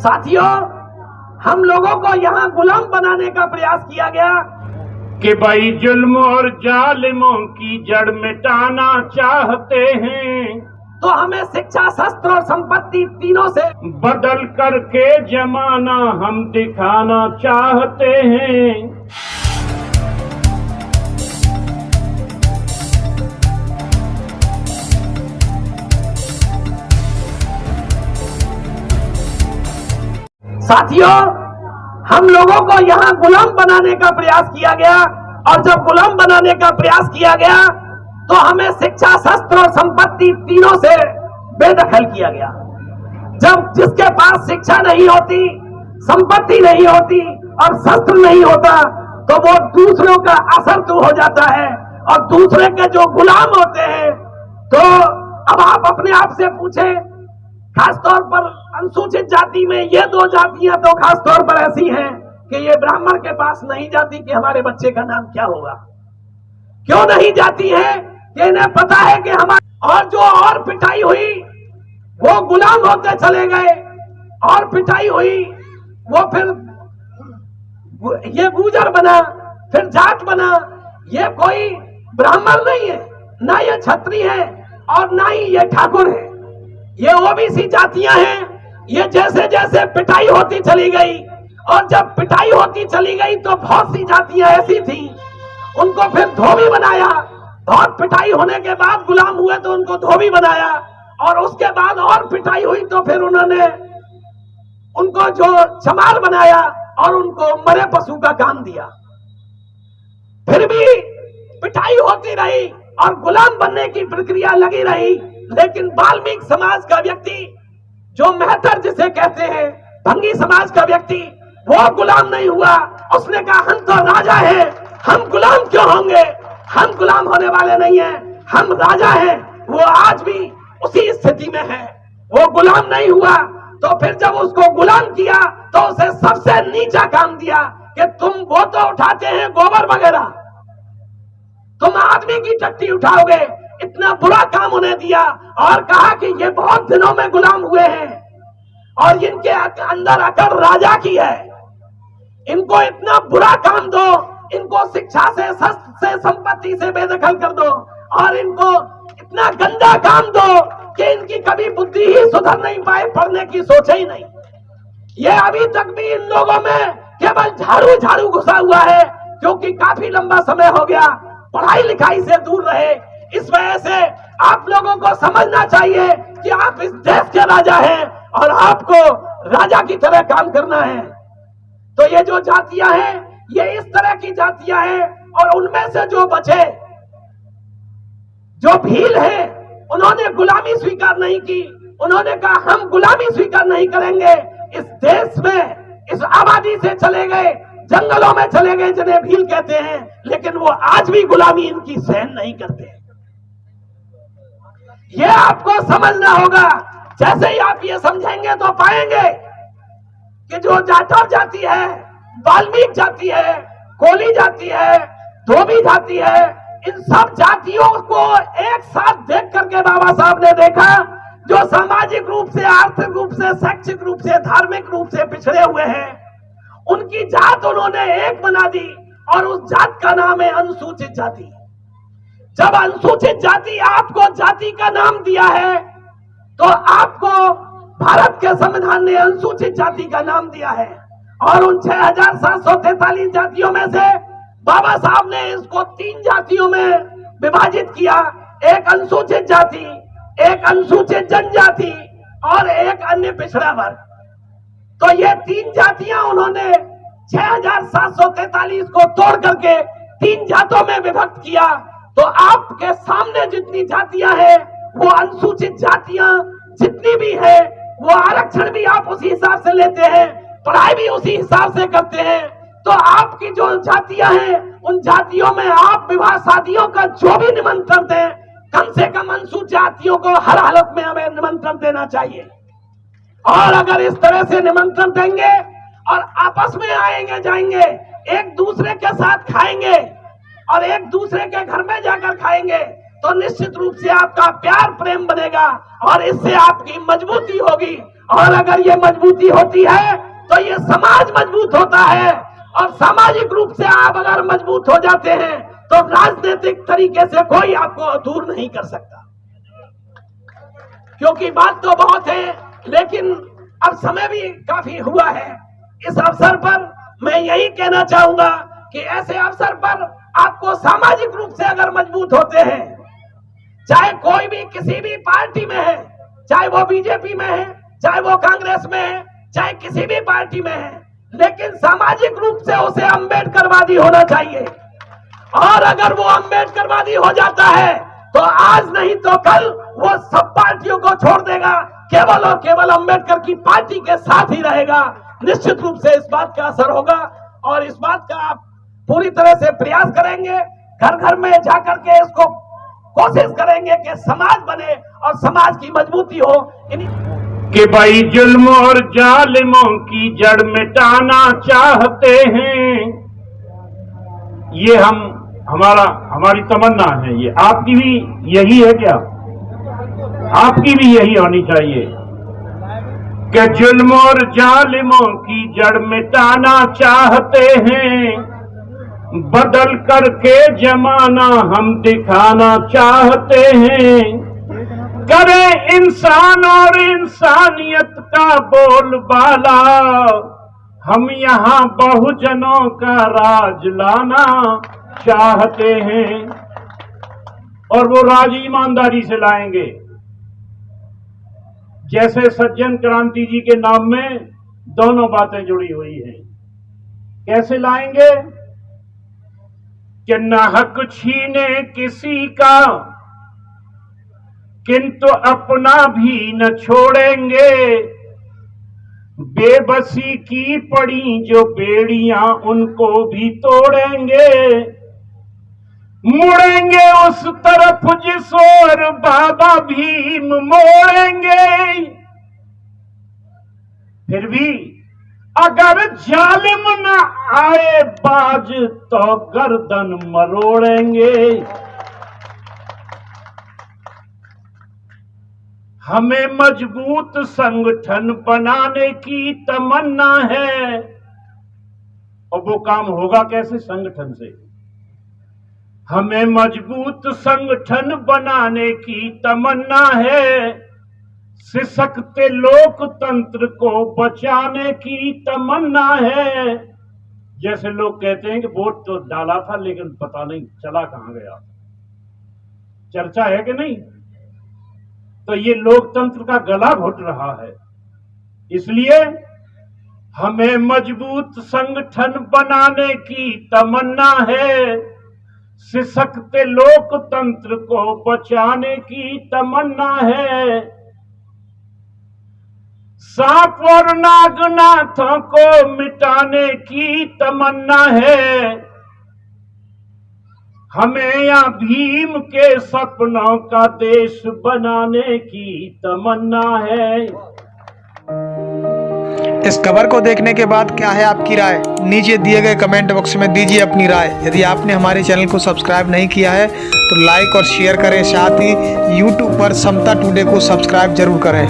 साथियों, हम लोगों को यहाँ गुलाम बनाने का प्रयास किया गया कि भाई जुल्म और जालिमों की जड़ मिटाना चाहते हैं, तो हमें शिक्षा, शस्त्र और संपत्ति तीनों से बदल करके जमाना हम दिखाना चाहते हैं। साथियों, हम लोगों को यहाँ गुलाम बनाने का प्रयास किया गया, और जब गुलाम बनाने का प्रयास किया गया तो हमें शिक्षा, शस्त्र और संपत्ति तीनों से बेदखल किया गया। जब जिसके पास शिक्षा नहीं होती, संपत्ति नहीं होती और शस्त्र नहीं होता, तो वो दूसरों का असर हो जाता है और दूसरे के जो गुलाम होते हैं। तो अब आप अपने आप से पूछें, खासतौर पर अनुसूचित जाति में ये दो जातियां तो खासतौर पर ऐसी हैं कि ये ब्राह्मण के पास नहीं जाती कि हमारे बच्चे का नाम क्या होगा। क्यों नहीं जाती है कि इन्हें पता है कि हमारे और जो और पिटाई हुई वो गुलाम होते चले गए, और पिटाई हुई वो फिर ये गुजर बना, फिर जाट बना। ये कोई ब्राह्मण नहीं है, ना ये क्षत्रिय है और ना ही ये ठाकुर है। ये ओबीसी जातियां हैं। ये जैसे जैसे पिटाई होती चली गई, और जब पिटाई होती चली गई तो बहुत सी जातियां ऐसी थी, उनको फिर धोबी बनाया। बहुत पिटाई होने के बाद गुलाम हुए तो उनको धोबी बनाया, और उसके बाद और पिटाई हुई तो फिर उन्होंने उनको जो चमार बनाया और उनको मरे पशु का काम दिया। फिर भी पिटाई होती रही और गुलाम बनने की प्रक्रिया लगी रही, लेकिन वाल्मीकि समाज का व्यक्ति, जो मेहतर जिसे कहते हैं, भंगी समाज का व्यक्ति, वो गुलाम नहीं हुआ। उसने कहा हम तो राजा हैं, हम गुलाम क्यों होंगे, हम गुलाम होने वाले नहीं हैं, हम राजा हैं। वो आज भी उसी स्थिति में है, वो गुलाम नहीं हुआ। तो फिर जब उसको गुलाम किया तो उसे सबसे नीचा काम दिया कि तुम वो तो उठाते हैं गोबर वगैरह, तुम आदमी की टट्टी उठाओगे। इतना बुरा काम उन्हें दिया और कहा कि ये बहुत दिनों में गुलाम हुए हैं और इनके अंदर अकड़ राजा की है। इनको इतना बुरा काम दो, इनको शिक्षा से, शस्त्र से, संपत्ति से बेदखल कर दो, और इनको इतना गंदा काम दो कि इनकी कभी बुद्धि ही सुधर नहीं पाए, पढ़ने की सोचे ही नहीं। ये अभी तक भी इन लोगों में केवल झाड़ू झाड़ू घुसा हुआ है, क्योंकि काफी लंबा समय हो गया पढ़ाई लिखाई से दूर रहे। इस वजह से आप लोगों को समझना चाहिए कि आप इस देश के राजा हैं और आपको राजा की तरह काम करना है। तो ये जो जातियां हैं, ये इस तरह की जातियां हैं, और उनमें से जो बचे, जो भील हैं, उन्होंने गुलामी स्वीकार नहीं की। उन्होंने कहा हम गुलामी स्वीकार नहीं करेंगे। इस देश में, इस आबादी से चले गए, जंगलों में चले गए, जिन्हें भील कहते हैं, लेकिन वो आज भी गुलामी इनकी सहन नहीं करते। ये आपको समझना होगा। जैसे ही आप ये समझेंगे तो पाएंगे कि जो जाटव जाति है, वाल्मीकि जाति है, कोली जाति है, धोबी जाति है, इन सब जातियों को एक साथ देख करके बाबा साहब ने देखा, जो सामाजिक रूप से, आर्थिक रूप से, शैक्षिक रूप से, धार्मिक रूप से पिछड़े हुए हैं, उनकी जात उन्होंने एक बना दी, और उस जात का नाम है अनुसूचित जाति। जब अनुसूचित जाति आपको जाति का नाम दिया है, तो आपको भारत के संविधान ने अनुसूचित जाति का नाम दिया है, और उन 6743 जातियों में से बाबा साहब ने इसको 3 जातियों में विभाजित किया। एक अनुसूचित जाति, एक अनुसूचित जनजाति और एक अन्य पिछड़ा वर्ग। तो ये 3 जातियां उन्होंने 6743 को तोड़ करके 3 जातों में विभक्त किया। तो आपके सामने जितनी जातियां हैं, वो अनुसूचित जातियां जितनी भी है, वो आरक्षण भी आप उसी हिसाब से लेते हैं, पढ़ाई भी उसी हिसाब से करते हैं। तो आपकी जो जातियां हैं, उन जातियों में आप विवाह शादियों का जो भी निमंत्रण दें, कम से कम अनुसूचित जातियों को हर हालत में हमें निमंत्रण देना चाहिए। और अगर इस तरह से निमंत्रण देंगे और आपस में आएंगे जाएंगे, एक दूसरे के साथ खाएंगे और एक दूसरे के घर में जाकर खाएंगे, तो निश्चित रूप से आपका प्यार प्रेम बनेगा और इससे आपकी मजबूती होगी और अगर ये मजबूती होती है तो ये समाज मजबूत होता है, और सामाजिक रूप से आप अगर मजबूत हो जाते हैं तो राजनीतिक तरीके से कोई आपको दूर नहीं कर सकता। क्योंकि बात तो बहुत है, लेकिन अब समय भी काफी हुआ है। इस अवसर पर मैं यही कहना चाहूंगा कि ऐसे अवसर पर आपको सामाजिक रूप से अगर मजबूत होते हैं, चाहे कोई भी किसी भी पार्टी में है, चाहे वो बीजेपी में है, चाहे वो कांग्रेस में है, चाहे किसी भी पार्टी में है, लेकिन सामाजिक रूप से उसे अम्बेडकरवादी होना चाहिए। और अगर वो अम्बेडकरवादी हो जाता है तो आज नहीं तो कल वो सब पार्टियों को छोड़ देगा, केवल और केवल अम्बेडकर की पार्टी के साथ ही रहेगा। निश्चित रूप से इस बात का असर होगा, और इस बात का आप पूरी तरह से प्रयास करेंगे, घर घर में जाकर के इसको कोशिश करेंगे कि समाज बने और समाज की मजबूती हो। कि भाई जुल्म और जालिमों की जड़ मिटाना चाहते हैं, ये हमारी तमन्ना है। ये आपकी भी यही है क्या? आपकी भी यही होनी चाहिए कि जुल्म और जालिमों की जड़ मिटाना चाहते हैं, बदल करके जमाना हम दिखाना चाहते हैं, करें इंसान और इंसानियत का बोलबाला, हम यहाँ बहुजनों का राज लाना चाहते हैं। और वो राज ईमानदारी से लाएंगे, जैसे सज्जन क्रांति जी के नाम में दोनों बातें जुड़ी हुई हैं। कैसे लाएंगे? कि न हक छीने किसी का, किंतु अपना भी न छोड़ेंगे, बेबसी की पड़ी जो बेड़ियां उनको भी तोड़ेंगे, मुड़ेंगे उस तरफ जिस ओर बाबा भीम मोड़ेंगे। फिर भी अगर जालिम न आए बाज तो गर्दन मरोड़ेंगे। हमें मजबूत संगठन बनाने की तमन्ना है, और वो काम होगा कैसे? संगठन से। हमें मजबूत संगठन बनाने की तमन्ना है, सिसकते लोकतंत्र को बचाने की तमन्ना है। जैसे लोग कहते हैं कि वोट तो डाला था लेकिन पता नहीं चला कहां गया। चर्चा है कि नहीं? तो ये लोकतंत्र का गला घुट रहा है। इसलिए हमें मजबूत संगठन बनाने की तमन्ना है, सिसकते लोकतंत्र को बचाने की तमन्ना है, सांप और नागनाथों को मिटाने की तमन्ना है, हमें या भीम के सपनों का देश बनाने की तमन्ना है। इस खबर को देखने के बाद क्या है आपकी राय? नीचे दिए गए कमेंट बॉक्स में दीजिए अपनी राय। यदि आपने हमारे चैनल को सब्सक्राइब नहीं किया है तो लाइक और शेयर करें, साथ ही YouTube पर समता टुडे को सब्सक्राइब जरूर करें।